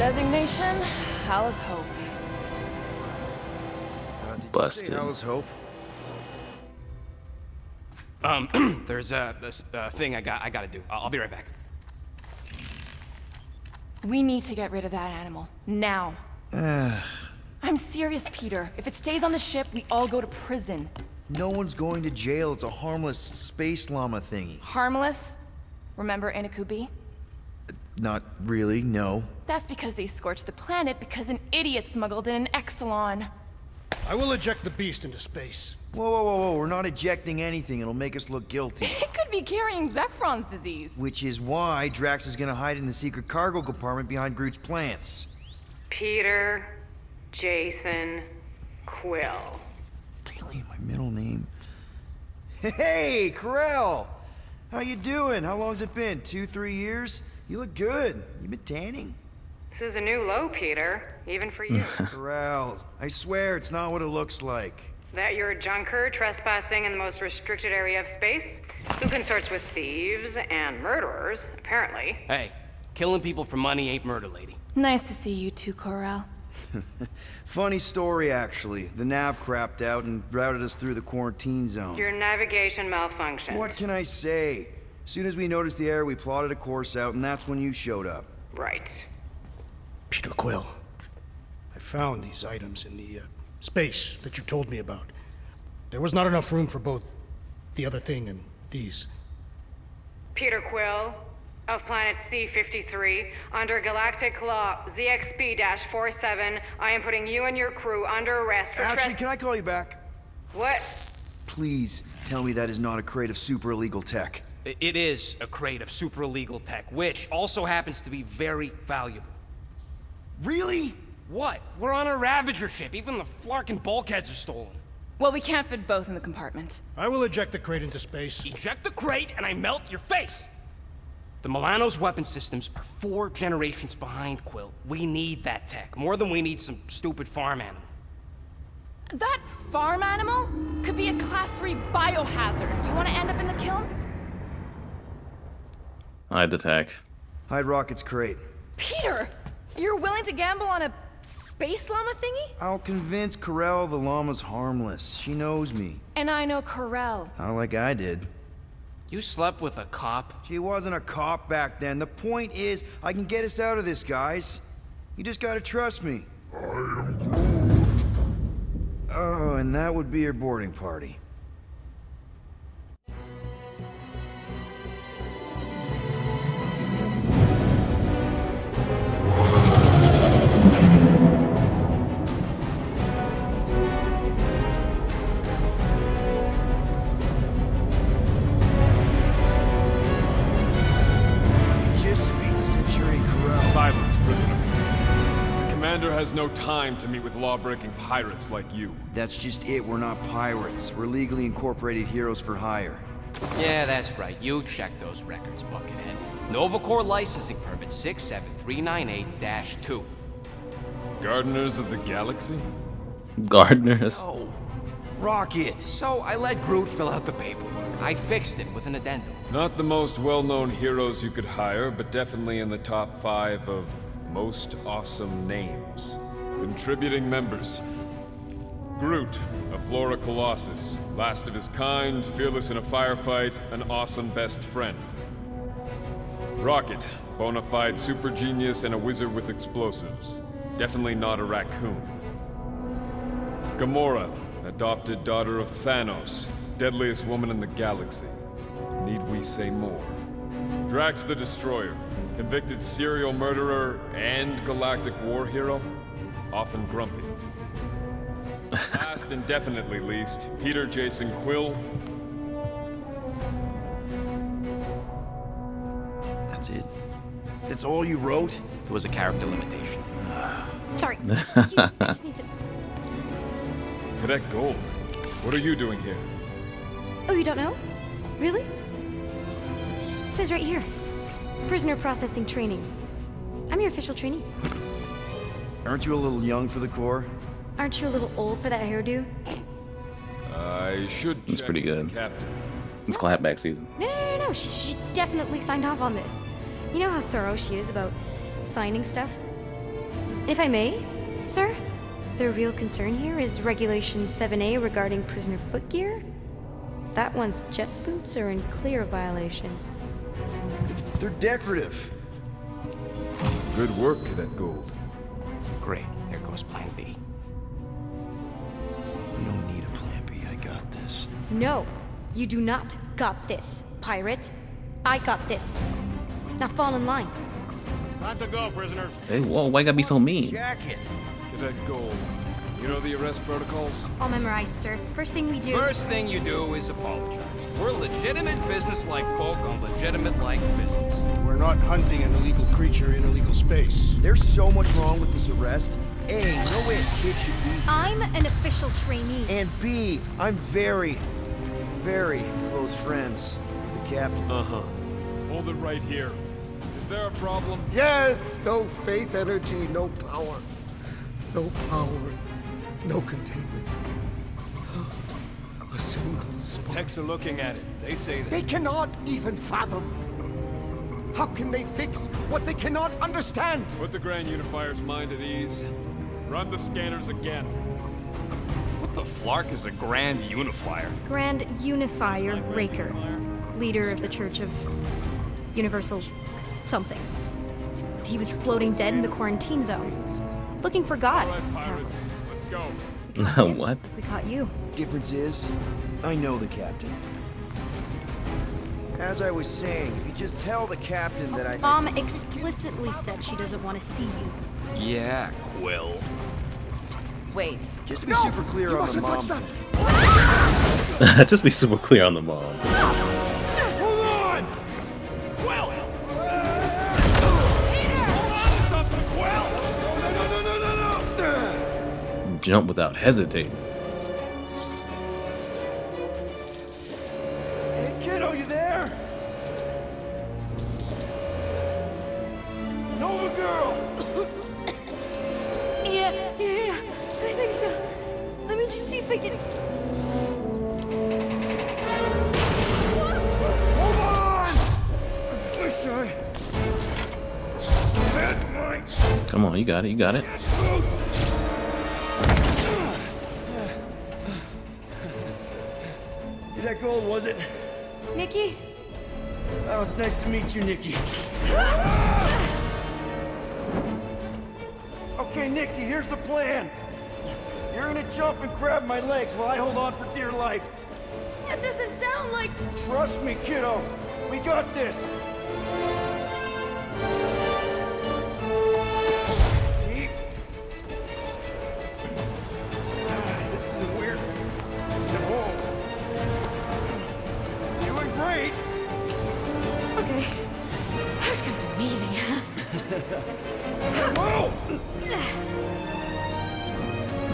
Designation, Alice Hope. Did Busted. you say Alice Hope? There's this thing I gotta do. I'll be right back. We need to get rid of that animal. Now. I'm serious, Peter. If it stays on the ship, we all go to prison. No one's going to jail. It's a harmless space llama thingy. Harmless? Remember Inakubi? Not really, no. That's because they scorched the planet because an idiot smuggled in an Exelon. I will eject the beast into space. Whoa, whoa, whoa, whoa. We're not ejecting anything. It'll make us look guilty. It could be carrying Zephron's disease. Which is why Drax is gonna hide in the secret cargo compartment behind Groot's plants. Peter, Jason, Quill. Really? My middle name? Hey, Corell! How you doing? How long's it been? 2-3 years? You look good. You been tanning? This is a new low, Peter. Even for you. Corell, I swear it's not what it looks like. That you're a junker trespassing in the most restricted area of space? Who consorts with thieves and murderers, apparently. Hey, killing people for money ain't murder, lady. Nice to see you too, Corel. Funny story, actually. The nav crapped out and routed us through the quarantine zone. Your navigation malfunctioned. What can I say? As soon as we noticed the error, we plotted a course out, and that's when you showed up. Right. Peter Quill, I found these items in the space that you told me about. There was not enough room for both the other thing and these. Peter Quill, of planet C-53, under galactic law ZXB-47, I am putting you and your crew under arrest for Actually, can I call you back? What? Please tell me that is not a crate of super illegal tech. It is a crate of super illegal tech, which also happens to be very valuable. Really? What? We're on a Ravager ship. Even the Flarkin bulkheads are stolen. Well, we can't fit both in the compartment. I will eject the crate into space. Eject the crate and I melt your face! The Milano's weapon systems are 4 generations behind, Quill. We need that tech, more than we need some stupid farm animal. That farm animal could be a Class 3 biohazard. You want to end up in the kiln? Hide the tech. Hide Rocket's crate. Peter! You're willing to gamble on a space llama thingy? I'll convince Corell the llama's harmless. She knows me. And I know Corel. Not like I did. You slept with a cop? She wasn't a cop back then. The point is, I can get us out of this, guys. You just gotta trust me. I am Groot. Oh, and that would be your boarding party. Silence, prisoner. The commander has no time to meet with law-breaking pirates like you. That's just it. We're not pirates. We're legally incorporated heroes for hire. Yeah, that's right. You check those records, Buckethead. Novacore licensing permit 67398-2. Gardeners of the Galaxy? Gardeners. Oh, Rocket! So I let Groot fill out the paperwork. I fixed it with an addendum. Not the most well-known heroes you could hire, but definitely in the top 5 of most awesome names. Contributing members. Groot, a Flora Colossus, last of his kind, fearless in a firefight, an awesome best friend. Rocket, bona fide super genius and a wizard with explosives. Definitely not a raccoon. Gamora, adopted daughter of Thanos, deadliest woman in the galaxy. Need we say more? Drax the Destroyer, convicted serial murderer and galactic war hero, often grumpy. Last and definitely least, Peter Jason Quill. That's it? That's all you wrote? There was a character limitation. Sorry. I just need to... Cadet Gold, what are you doing here? Oh, you don't know? Really? It says right here. Prisoner processing training. I'm your official trainee. Aren't you a little young for the Corps? Aren't you a little old for that hairdo? I should That's check pretty with good. the captain. It's clapback season. No. She definitely signed off on this. You know how thorough she is about signing stuff? If I may, sir, the real concern here is Regulation 7A regarding prisoner footgear. That one's jet boots are in clear violation. They're decorative. Good work, Cadet Gold. Great. There goes Plan B. We don't need a plan B. I got this. No, you do not got this, pirate. I got this. Now fall in line. Time to go, prisoners. Hey, whoa, why you gotta be so mean? Jacket. Cadet Gold, you know the arrest protocols? All memorized, sir. First thing we do. First thing you do is apologize. We're legitimate business-like folk on legitimate-like business. We're not hunting an illegal creature in illegal space. There's so much wrong with this arrest. A, no way a kid should be here. I'm an official trainee. And B, I'm very, very close friends with the captain. Uh-huh. Hold it right here. Is there a problem? Yes, no faith energy, no power. No power, no containment. A single spark. Techs are looking at it. They say that. They cannot even fathom. How can they fix what they cannot understand? Put the Grand Unifier's mind at ease. Run the scanners again. What the flark is a Grand Unifier? Grand Unifier Raker, leader of the Church of Universal something. He was floating dead in the quarantine zone, looking for God. All right, pirates, let's go. What? We caught you. Difference is, I know the captain. As I was saying, if you just tell the captain that I... Mom explicitly said she doesn't want to see you. Yeah, Quill. Wait. Just to be super clear on the mom thing. Just be super clear on the mom. Hold on! Quill! Hold on to something, Quill! No! Jump without hesitating. Hey, kiddo, you there? Nova girl! Yeah, I think so. Let me just see if I can... Hold on! Wish I had my Come on, you got it, you got it. boots! That gold, was it? Nikki? Oh, it's nice to meet you, Nikki. Okay, Nikki, here's the plan. You're gonna jump and grab my legs while I hold on for dear life. That doesn't sound like... Trust me, kiddo. We got this. See? This is a weird... No. Doing great. Okay. That was kind of amazing, huh? Whoa!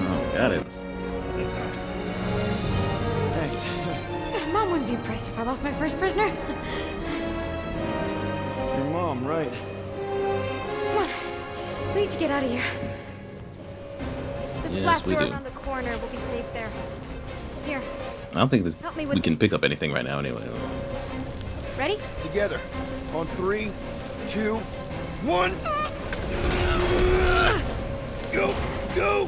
Oh, got it. Thanks. Mom wouldn't be impressed if I lost my first prisoner. Your mom, right? Come on. We need to get out of here. There's a Yes, glass we door do. around the corner. We'll be safe there. Here. I don't think this, Help me with we can this. pick up anything right now anyway. Ready? Together. On 3, 2, 1. Go! Go!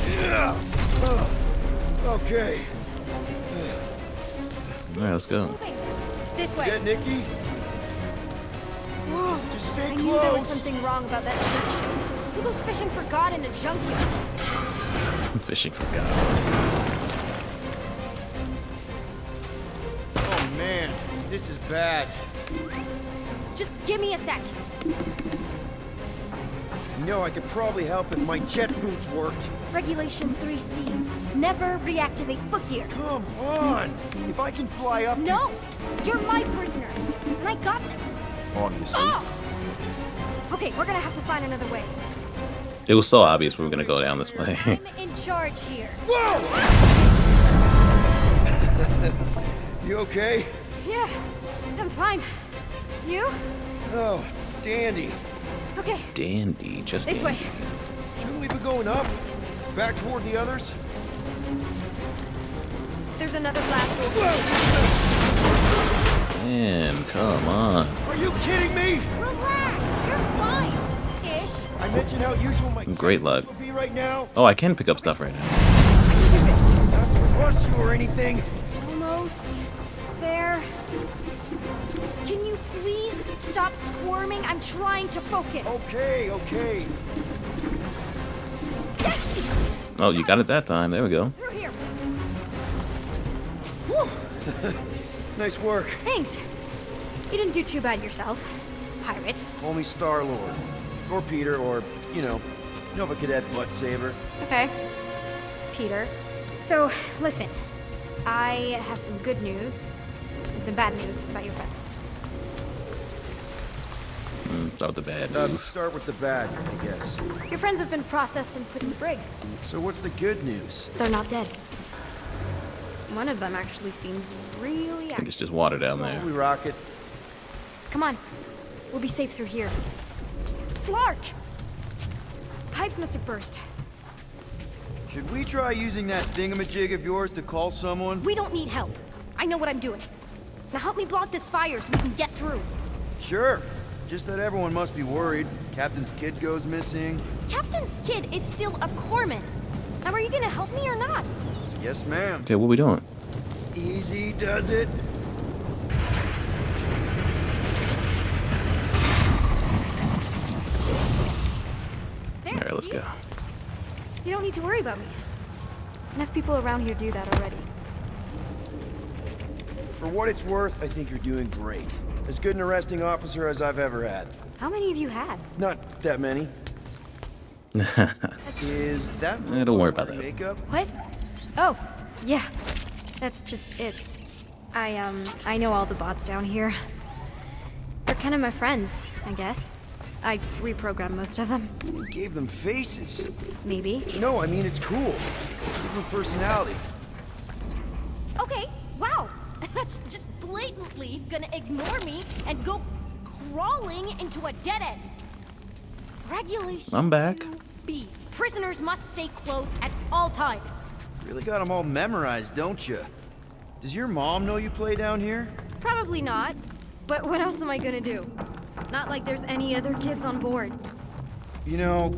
Yeah! Okay. Alright, let's go. Moving. This way. Yeah, Nikki? Whoa. Just stay I close. knew there was something wrong about that church. Who goes fishing for God in a junkyard? I'm fishing for God. Oh, man. This is bad. Just give me a sec. You know, I could probably help if my jet boots worked. Regulation 3C. Never reactivate footgear. Come on! If I can fly up to... No! You're my prisoner. And I got this. Obviously. Oh! Okay, we're gonna have to find another way. It was so obvious we were gonna go down this way. I'm in charge here. Whoa! You okay? Yeah, I'm fine. You? Oh, dandy. Okay, Dandy, just this way. dandy. Shouldn't we be going up? Back toward the others? There's another glass door. Man, come on. Are you kidding me? Relax, you're fine. Ish. I mention how useful my Great luck. would be right now? Oh, I can pick up stuff right now. I can do this. Not to rush you or anything. Almost there. Can you please stop squirming? I'm trying to focus. Okay, okay. Yes! Oh, you got it that time. There we go. Through here. Whew. Nice work. Thanks. You didn't do too bad yourself, pirate. Call me Star-Lord. Or Peter, or, Nova Cadet Butt Saver. Okay. Peter. So, listen. I have some good news and some bad news about your friends. Start with the bad news. Start with the bad, I guess. Your friends have been processed and put in the brig. So what's the good news? They're not dead. One of them actually seems really I think active. it's just water down there. We rock it. Come on. We'll be safe through here. Flark! Pipes must have burst. Should we try using that thingamajig of yours to call someone? We don't need help. I know what I'm doing. Now help me block this fire so we can get through. Sure. Just that everyone must be worried. Captain's kid goes missing. Captain's kid is still a corpsman. Now are you gonna help me or not? Yes, ma'am. Okay, what we doing? Easy does it. There, All right, let's see? go. You don't need to worry about me. Enough people around here do that already. For what it's worth, I think you're doing great. As good an arresting officer as I've ever had. How many have you had? Not that many. Is that Don't worry about that. makeup? What? Oh, yeah. That's just it. I know all the bots down here. They're kind of my friends, I guess. I reprogrammed most of them. You gave them faces. Maybe. No, I mean it's cool. Give them personality. Okay, wow. That's just blatantly gonna ignore me and go crawling into a dead end. Regulation I'm back. 2B. Prisoners must stay close at all times. Really got them all memorized, don't you? Does your mom know you play down here? Probably not. But what else am I gonna do? Not like there's any other kids on board. You know,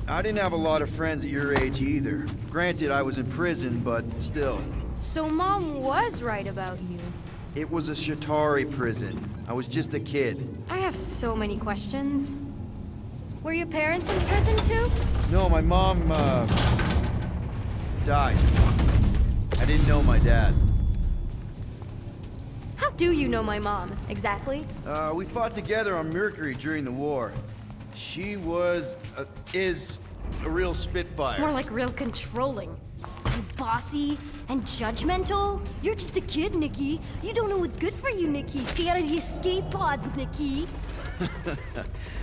I didn't have a lot of friends at your age either. Granted, I was in prison, but still. So Mom was right about you. It was a Shatari prison. I was just a kid. I have so many questions. Were your parents in prison too? No, my mom, died. I didn't know my dad. How do you know my mom, exactly? We fought together on Mercury during the war. She is a real spitfire. More like real controlling. And bossy and judgmental. You're just a kid, Nikki. You don't know what's good for you, Nikki. Stay out of the escape pods, Nikki.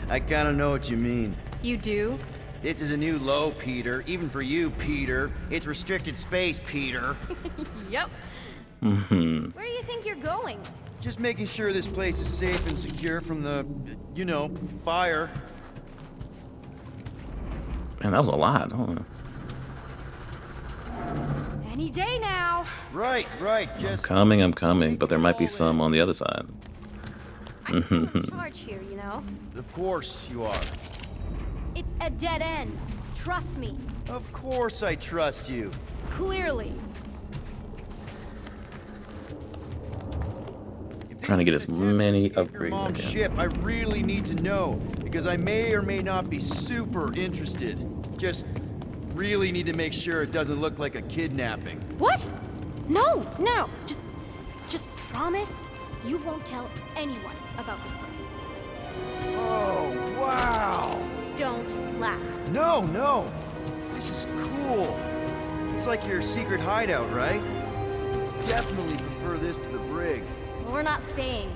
I kinda know what you mean. You do? This is a new low, Peter. Even for you, Peter. It's restricted space, Peter. Yep. Where do you think you're going? Just making sure this place is safe and secure from the, fire. Man, that was a lot. Hold on. Any day now. Right, just... I'm coming, but there might be some on the other side. I'm still in charge here, you know? Of course you are. It's a dead end. Trust me. Of course I trust you. Clearly. Trying to get as many Your upgrades mom's as I can. ship, I really need to know, because I may or may not be super interested. Just really need to make sure it doesn't look like a kidnapping. What? No. Just promise you won't tell anyone about this place. Oh, wow! Don't laugh. No. This is cool. It's like your secret hideout, right? Definitely prefer this to the brig. Well, we're not staying.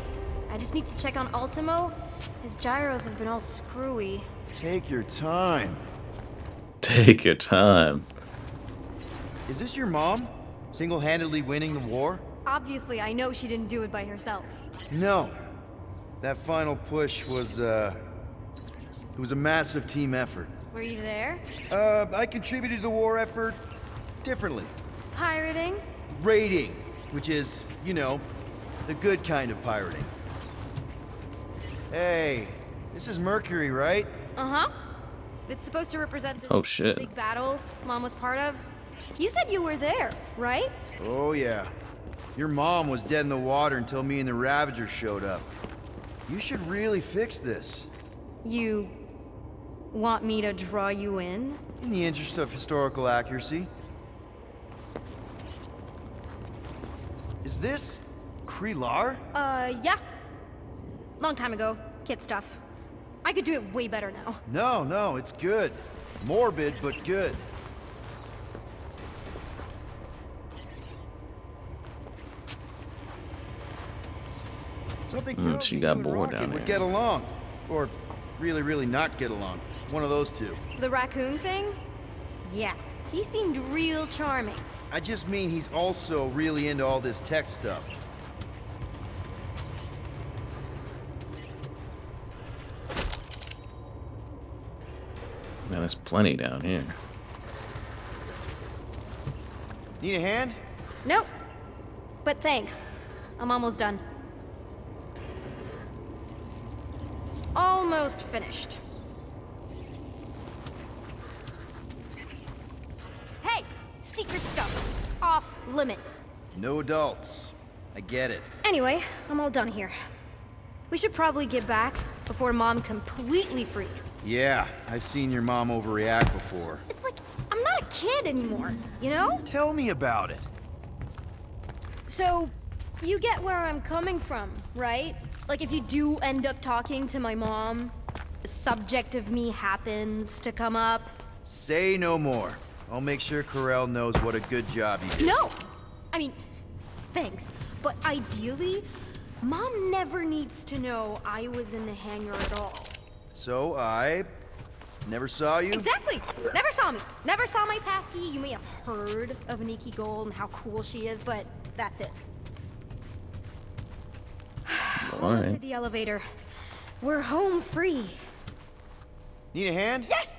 I just need to check on Ultimo. His gyros have been all screwy. Take your time. Take your time. Is this your mom? Single-handedly winning the war? Obviously, I know she didn't do it by herself. No. That final push was, it was a massive team effort. Were you there? I contributed to the war effort differently. Pirating? Raiding, which is, the good kind of pirating. Hey, this is Mercury, right? Uh-huh. It's supposed to represent this Oh, shit. big battle Mom was part of. You said you were there, right? Oh, yeah. Your mom was dead in the water until me and the Ravagers showed up. You should really fix this. You want me to draw you in? In the interest of historical accuracy. Is this Krelar? Yeah. Long time ago. Kid stuff. I could do it way better now. No, it's good. Morbid, but good. Something tells she me got you and bored Rocket down would there. get along. Or really, really not get along. One of those two. The raccoon thing? Yeah. He seemed real charming. I just mean he's also really into all this tech stuff. Man, there's plenty down here. Need a hand? Nope. But thanks. I'm almost done. Almost finished. Hey! Secret stuff. Off limits. No adults. I get it. Anyway, I'm all done here. We should probably get back before Mom completely freaks. Yeah, I've seen your mom overreact before. It's like, I'm not a kid anymore, you know? Tell me about it. So, you get where I'm coming from, right? Like, if you do end up talking to my mom, the subject of me happens to come up. Say no more. I'll make sure Corell knows what a good job you did. No! I mean, thanks. But ideally, Mom never needs to know I was in the hangar at all. So I never saw you? Exactly! Never saw me. Never saw my passkey. You may have heard of Nikki Gold and how cool she is, but that's it. Almost Alright. at the elevator. We're home free. Need a hand? Yes!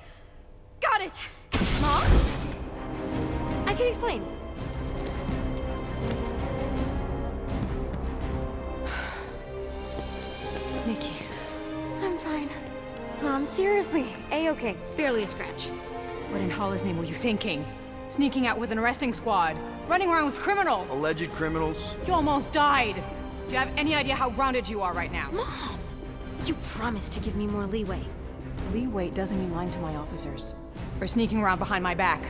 Got it! Mom? I can explain. Nikki. I'm fine. Mom, seriously. A-okay. Barely a scratch. What in Hollis' name were you thinking? Sneaking out with an arresting squad? Running around with criminals? Alleged criminals? You almost died. Do you have any idea how grounded you are right now? Mom! You promised to give me more leeway. Leeway doesn't mean lying to my officers. Or sneaking around behind my back.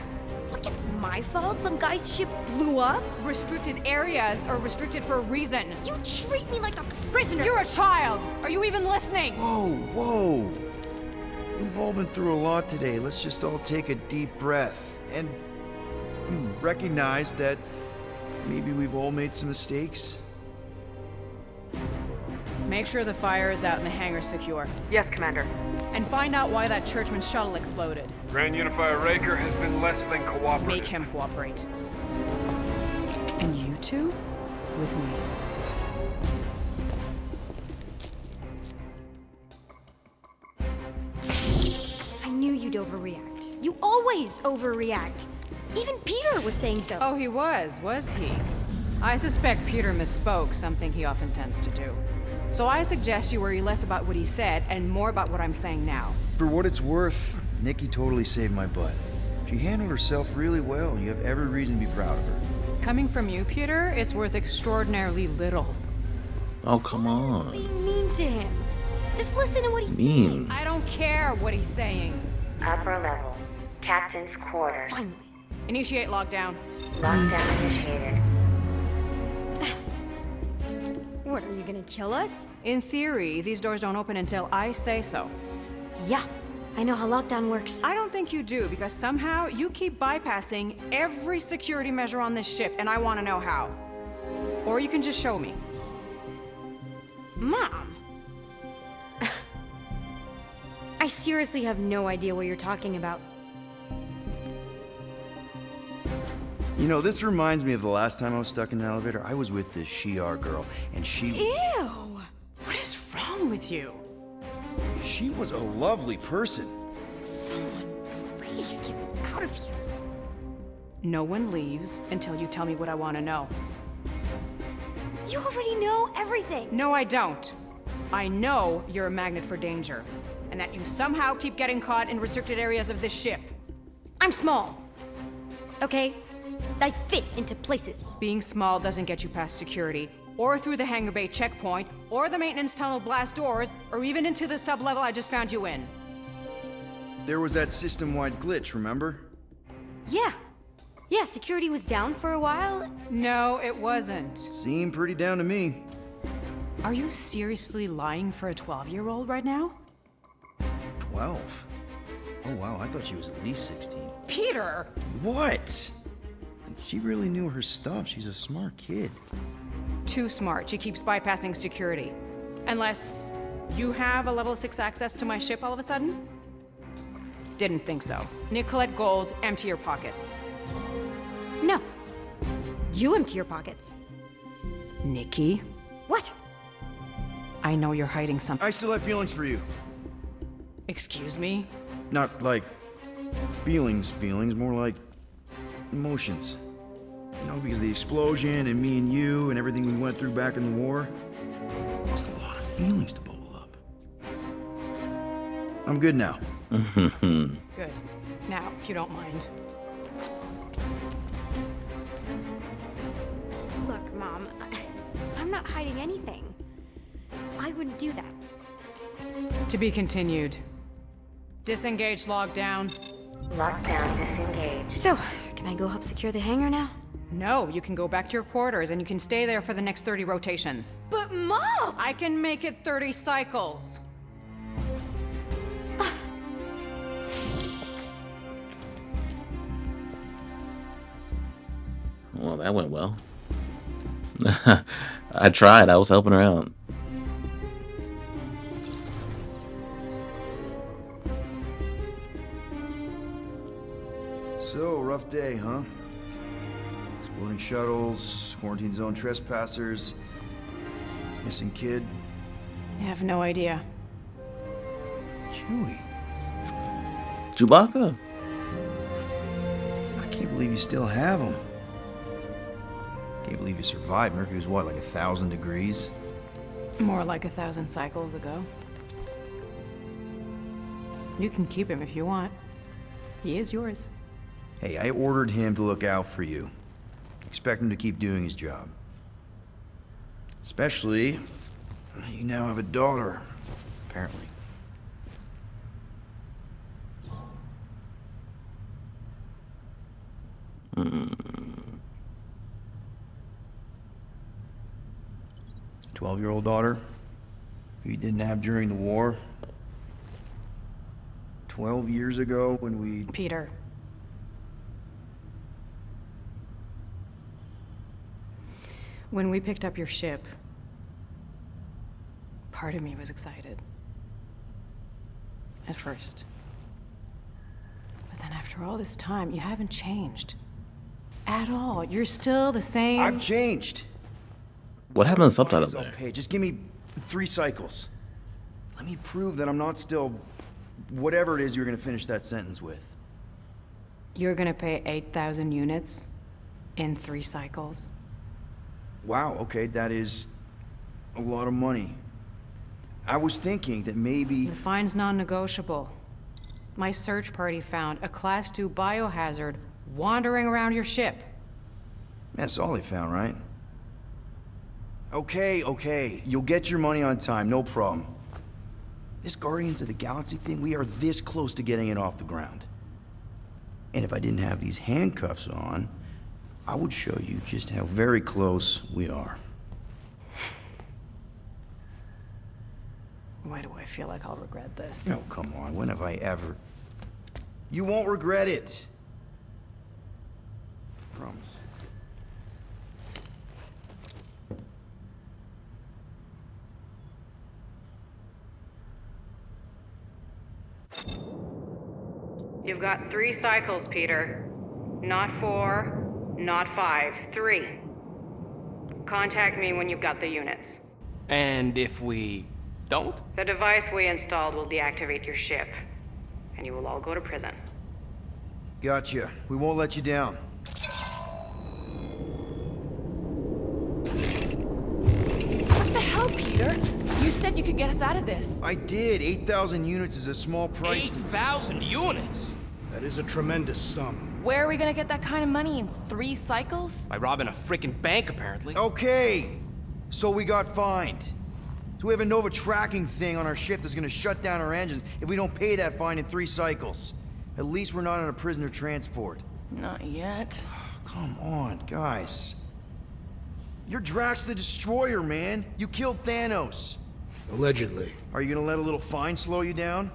Look, it's my fault some guy's ship blew up. Restricted areas are restricted for a reason. You treat me like a prisoner. You're a child! Are you even listening? Whoa. We've all been through a lot today. Let's just all take a deep breath and recognize that maybe we've all made some mistakes. Make sure the fire is out and the hangar's secure. Yes, Commander. And find out why that churchman's shuttle exploded. Grand Unifier Raker has been less than cooperative. Make him cooperate. And you two? With me. I knew you'd overreact. You always overreact. Even Peter was saying so. Oh, he was he? I suspect Peter misspoke, something he often tends to do. So I suggest you worry less about what he said and more about what I'm saying now. For what it's worth, Nikki totally saved my butt. She handled herself really well. You have every reason to be proud of her. Coming from you, Peter, it's worth extraordinarily little. Oh, come on. Be mean to him. Just listen to what he's Mean. saying. I don't care what he's saying. Upper level. Captain's quarters. Finally. Initiate lockdown. Lockdown initiated. What, are you gonna kill us? In theory, these doors don't open until I say so. Yeah, I know how lockdown works. I don't think you do, because somehow you keep bypassing every security measure on this ship, and I want to know how. Or you can just show me. Mom! I seriously have no idea what you're talking about. You know, this reminds me of the last time I was stuck in an elevator. I was with this Shi'ar girl, and Ew! What is wrong with you? she was a lovely person. Someone, please get me out of here. No one leaves until you tell me what I want to know. You already know everything. No, I don't. I know you're a magnet for danger. and that you somehow keep getting caught in restricted areas of this ship. I'm small. Okay? I fit into places. Being small doesn't get you past security, or through the hangar bay checkpoint, or the maintenance tunnel blast doors, or even into the sub-level I just found you in. There was that system-wide glitch, remember? Yeah. Yeah, security was down for a while. No, it wasn't. Seemed pretty down to me. Are you seriously lying for a 12-year-old right now? 12? Oh wow, I thought she was at least 16. Peter! What? She really knew her stuff. She's a smart kid. Too smart. She keeps bypassing security. Unless you have a level 6 access to my ship all of a sudden? Didn't think so. Nick, collect gold, empty your pockets. No. You empty your pockets. Nikki? What? I know you're hiding something. I still have feelings for you. Excuse me? Not like feelings, more like emotions. You know, because of the explosion and me and you and everything we went through back in the war. Caused a lot of feelings to bubble up. I'm good now. Good. Now, if you don't mind. Look, Mom, I'm not hiding anything. I wouldn't do that. To be continued. Disengage lockdown. Lockdown disengaged. So, can I go help secure the hangar now? No, you can go back to your quarters and you can stay there for the next 30 rotations. But Mom! I can make it 30 cycles. Well, that went well. I tried. I was helping her out. So, rough day, huh? Exploding shuttles, quarantine zone trespassers, missing kid. I have no idea. Chewie. Chewbacca. I can't believe you still have him. Can't believe you survived. Mercury was what, like 1,000 degrees? More like 1,000 cycles ago. You can keep him if you want. He is yours. Hey, I ordered him to look out for you. Expect him to keep doing his job. Especially, you now have a daughter, apparently. Mm. 12-year-old daughter who you didn't have during the war. 12 years ago when we... Peter. When we picked up your ship, part of me was excited. At first. But then after all this time, you haven't changed. At all. You're still the same... I've changed. What happened to the subtitle there? Okay, just give me 3 cycles. Let me prove that I'm not still... whatever it is you're gonna finish that sentence with. You're gonna pay 8,000 units in 3 cycles. Wow, okay, that is a lot of money. I was thinking that maybe... The fine's non-negotiable. My search party found a Class 2 biohazard wandering around your ship. That's all they found, right? Okay, you'll get your money on time, no problem. This Guardians of the Galaxy thing, we are this close to getting it off the ground. And if I didn't have these handcuffs on, I would show you just how very close we are. Why do I feel like I'll regret this? No, come on, when have I ever... You won't regret it. Promise. You've got 3 cycles, Peter. Not 4, not 5, 3. Contact me when you've got the units. And if we don't? The device we installed will deactivate your ship, and you will all go to prison. Gotcha. We won't let you down. What the hell, Peter? You said you could get us out of this. I did. 8,000 units is a small price. 8,000 units? That is a tremendous sum. Where are we gonna get that kind of money in 3 cycles? By robbing a freaking bank, apparently. Okay, so we got fined. So we have a Nova tracking thing on our ship that's gonna shut down our engines if we don't pay that fine in 3 cycles. At least we're not on a prisoner transport. Not yet. Come on, guys. You're Drax the Destroyer, man. You killed Thanos. Allegedly. Are you gonna let a little fine slow you down?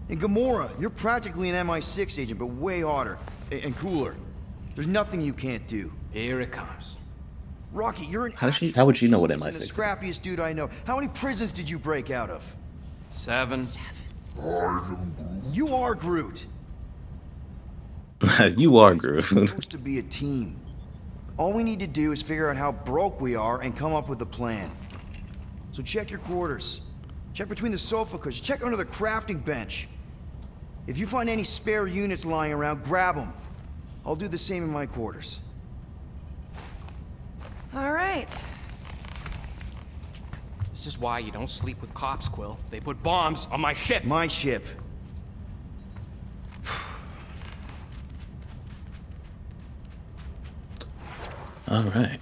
And Gamora, you're practically an MI6 agent, but way hotter and cooler. There's nothing you can't do. Here it comes. Rocky, you're an How would you know what genius and MI6 the is? scrappiest dude I know. How many prisons did you break out of? 7. You are Groot. You are Groot. We're supposed to be a team. All we need to do is figure out how broke we are and come up with a plan. So check your quarters. Check between the sofa cushions. Check under the crafting bench. If you find any spare units lying around, grab them. I'll do the same in my quarters. All right. This is why you don't sleep with cops, Quill. They put bombs on my ship. My ship. All right.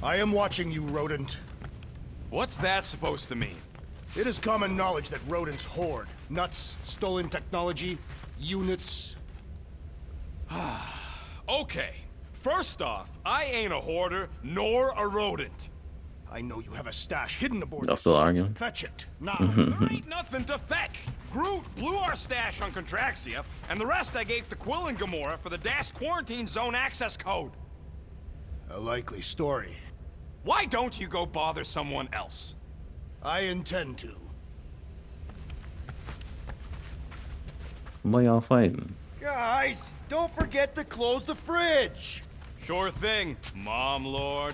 I am watching you, rodent. What's that supposed to mean? It is common knowledge that rodents hoard nuts, stolen technology, units. Okay. First off, I ain't a hoarder nor a rodent. I know you have a stash hidden aboard. Y'all still arguing? Fetch it now. There ain't nothing to fetch. Groot blew our stash on Contraxia, and the rest I gave to Quill and Gamora for the dashed quarantine zone access code. A likely story. Why don't you go bother someone else? I intend to. Why y'all fighting? Guys, don't forget to close the fridge. Sure thing, Mom Lord.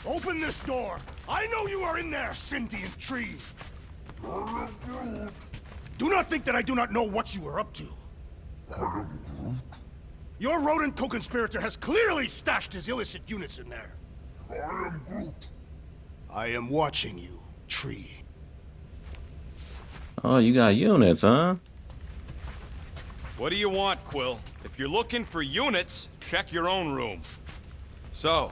Open this door. I know you are in there, sentient tree. Do not think that I do not know what you are up to. Your rodent co-conspirator has clearly stashed his illicit units in there. I am Groot. I am watching you, tree. Oh, you got units, huh? What do you want, Quill? If you're looking for units, check your own room. So,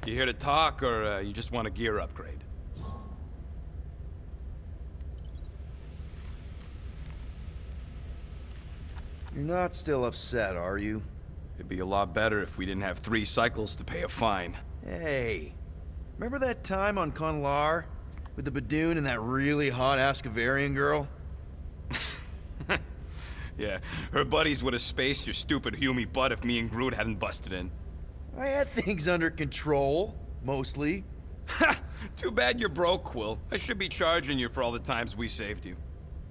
you here to talk, or you just want a gear upgrade? You're not still upset, are you? It'd be a lot better if we didn't have 3 cycles to pay a fine. Hey, remember that time on Conlar with the Badoon and that really hot Ascavarian girl? Yeah, her buddies would have spaced your stupid Humy butt if me and Groot hadn't busted in. I had things under control, mostly. Ha! Too bad you're broke, Quill. I should be charging you for all the times we saved you.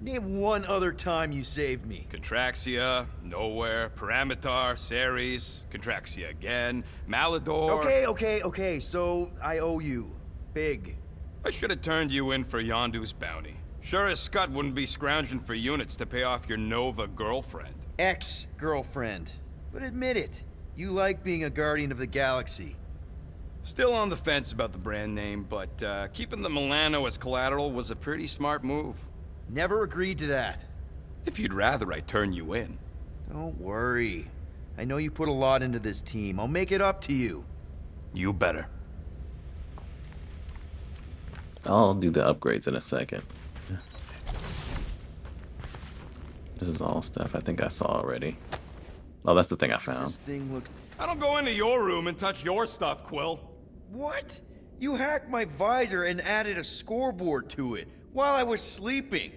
Name one other time you saved me. Contraxia, Nowhere, Paramitar, Ceres, Contraxia again, Malador... Okay, so I owe you. Big. I should have turned you in for Yondu's bounty. Sure as Scott wouldn't be scrounging for units to pay off your Nova girlfriend. Ex-girlfriend. But admit it, you like being a Guardian of the Galaxy. Still on the fence about the brand name, but keeping the Milano as collateral was a pretty smart move. Never agreed to that. If you'd rather I turn you in. Don't worry. I know you put a lot into this team. I'll make it up to you. You better. I'll do the upgrades in a second. This is all stuff I think I saw already. Oh, that's the thing I found. This thing looks... I don't go into your room and touch your stuff, Quill. What? You hacked my visor and added a scoreboard to it while I was sleeping.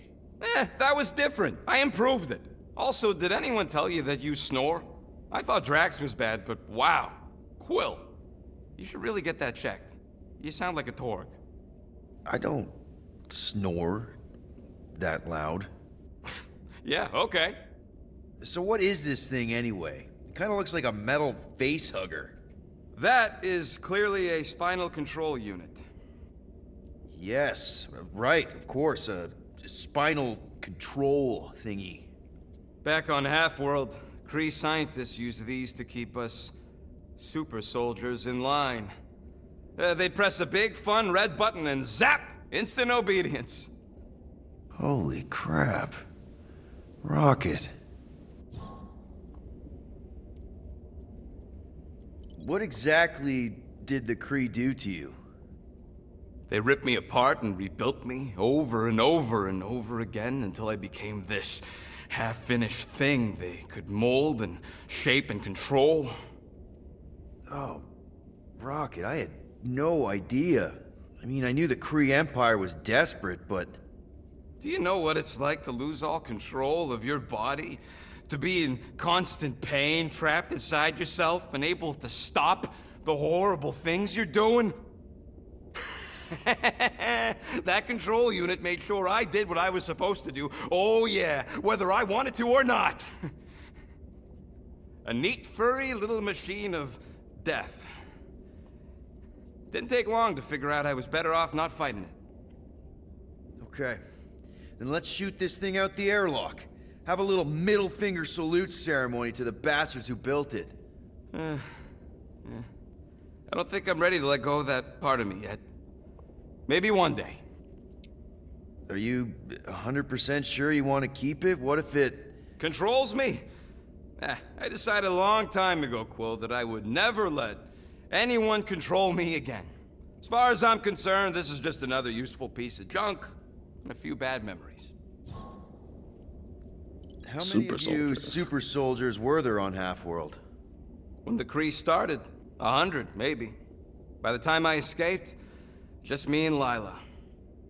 That was different. I improved it. Also, did anyone tell you that you snore? I thought Drax was bad, but wow. Quill, you should really get that checked. You sound like a Torg. I don't snore that loud. Yeah, okay. So what is this thing anyway? It kind of looks like a metal face hugger. That is clearly a spinal control unit. Yes, right, of course, a spinal control thingy. Back on Half-World, Kree scientists use these to keep us super soldiers in line. They'd press a big, fun red button and zap! Instant obedience. Holy crap. Rocket. What exactly did the Kree do to you? They ripped me apart and rebuilt me over and over and over again until I became this half-finished thing they could mold and shape and control. Oh, Rocket, I had no idea. I mean, I knew the Kree Empire was desperate, but... Do you know what it's like to lose all control of your body? To be in constant pain, trapped inside yourself, unable to stop the horrible things you're doing? That control unit made sure I did what I was supposed to do. Oh yeah, whether I wanted to or not. A neat, furry little machine of death. Didn't take long to figure out I was better off not fighting it. Okay. Then let's shoot this thing out the airlock. Have a little middle finger salute ceremony to the bastards who built it. I don't think I'm ready to let go of that part of me yet. Maybe one day. Are you 100% sure you want to keep it? What if it... Controls me? I decided a long time ago, Quill, that I would never let anyone control me again. As far as I'm concerned, this is just another useful piece of junk and a few bad memories. How many of you super soldiers were there on Half-World? When the Kree started, 100, maybe. By the time I escaped, just me and Lila.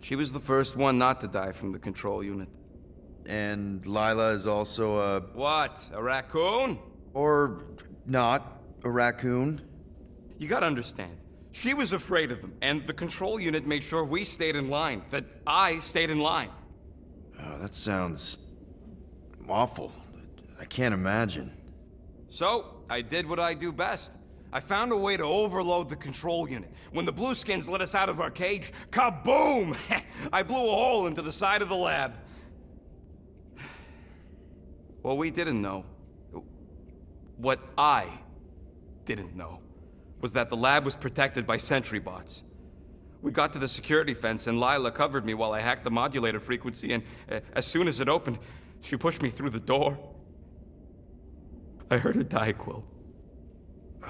She was the first one not to die from the control unit. And Lila is also a... What? A raccoon? Or not a raccoon? You gotta understand. She was afraid of them, and the control unit made sure we stayed in line, that I stayed in line. Oh, that sounds... awful. I can't imagine. So, I did what I do best. I found a way to overload the control unit. When the Blueskins let us out of our cage, kaboom! I blew a hole into the side of the lab. What we didn't know, what I didn't know, was that the lab was protected by sentry bots. We got to the security fence and Lila covered me while I hacked the modulator frequency, and as soon as it opened, she pushed me through the door. I heard her die, Quill.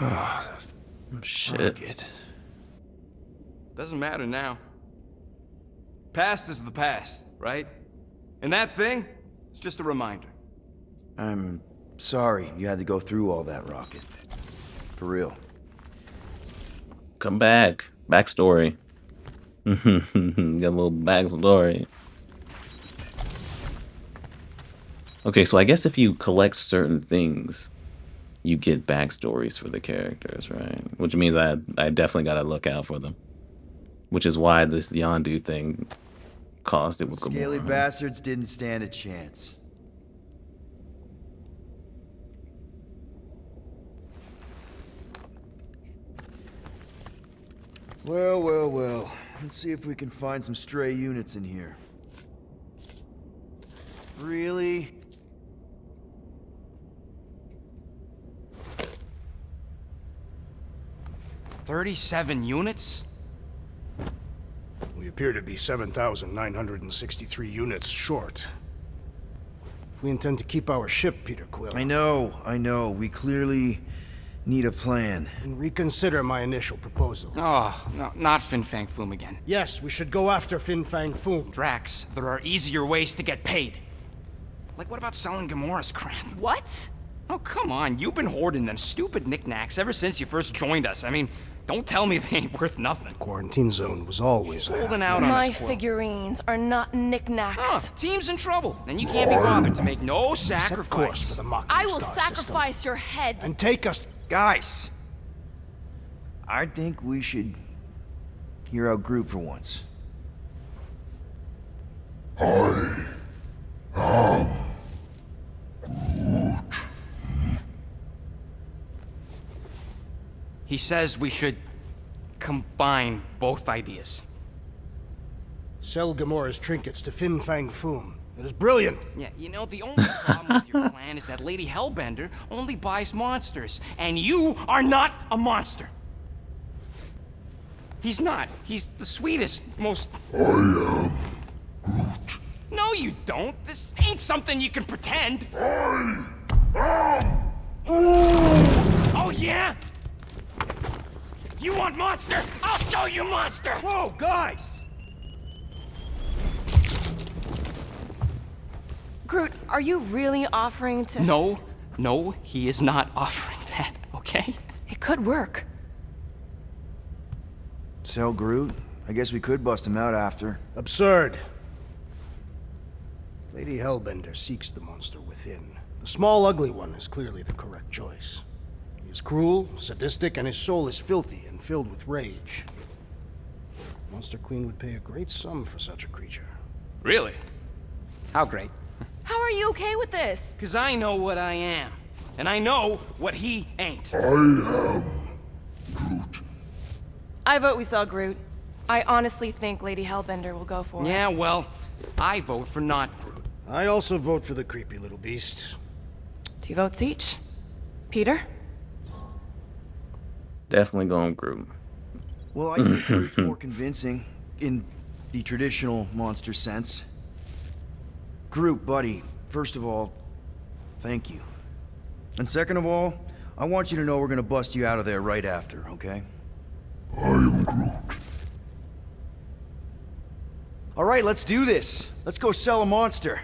Oh, shit. Doesn't matter now. Past is the past, right? And that thing, it's just a reminder. I'm sorry you had to go through all that, Rocket. For real. Come back. Backstory. Got a little backstory. Okay, so I guess if you collect certain things, you get backstories for the characters, right? Which means I definitely gotta look out for them. Which is why this Yondu thing caused it with Gamora. Scaly bastards didn't stand a chance. Well, well, well. Let's see if we can find some stray units in here. Really? $37 units? We appear to be 7,963 units short. If we intend to keep our ship, Peter Quill... I know. We clearly need a plan. And reconsider my initial proposal. Oh, no, not Fin Fang Foom again. Yes, we should go after Fin Fang Foom. Drax, there are easier ways to get paid. Like, what about selling Gamora's crap? What? Oh, come on. You've been hoarding them stupid knickknacks ever since you first joined us. I mean, don't tell me they ain't worth nothing. Quarantine zone was always holding out on My us, Quill. figurines are not knickknacks. Team's in trouble, and you can't be bothered to make no Set course sacrifice. for the Mocking I will Star sacrifice system. your head. And take us... Guys! I think we should hear out Groot for once. I am Groot. He says we should combine both ideas. Sell Gamora's trinkets to Fin Fang Foom. It is brilliant. Yeah, you know, the only problem with your plan is that Lady Hellbender only buys monsters, and you are not a monster. He's not. He's the sweetest, most... I am Groot. No, you don't. This ain't something you can pretend. I am Groot. Oh, yeah? You want Monster? I'll show you Monster! Whoa, guys! Groot, are you really offering to... No, he is not offering that, okay? It could work. So, Groot, I guess we could bust him out after. Absurd. Lady Hellbender seeks the monster within. The small, ugly one is clearly the correct choice. He is cruel, sadistic, and his soul is filthy and filled with rage. Monster Queen would pay a great sum for such a creature. Really? How great? How are you okay with this? Because I know what I am. And I know what he ain't. I am Groot. I vote we sell Groot. I honestly think Lady Hellbender will go for it. Yeah, well, I vote for not Groot. I also vote for the creepy little beast. 2 votes each. Peter? Definitely going Groot. Well, I think Groot's more convincing in the traditional monster sense. Groot, buddy, first of all, thank you. And second of all, I want you to know we're gonna bust you out of there right after, okay? I am Groot. All right, let's do this. Let's go sell a monster.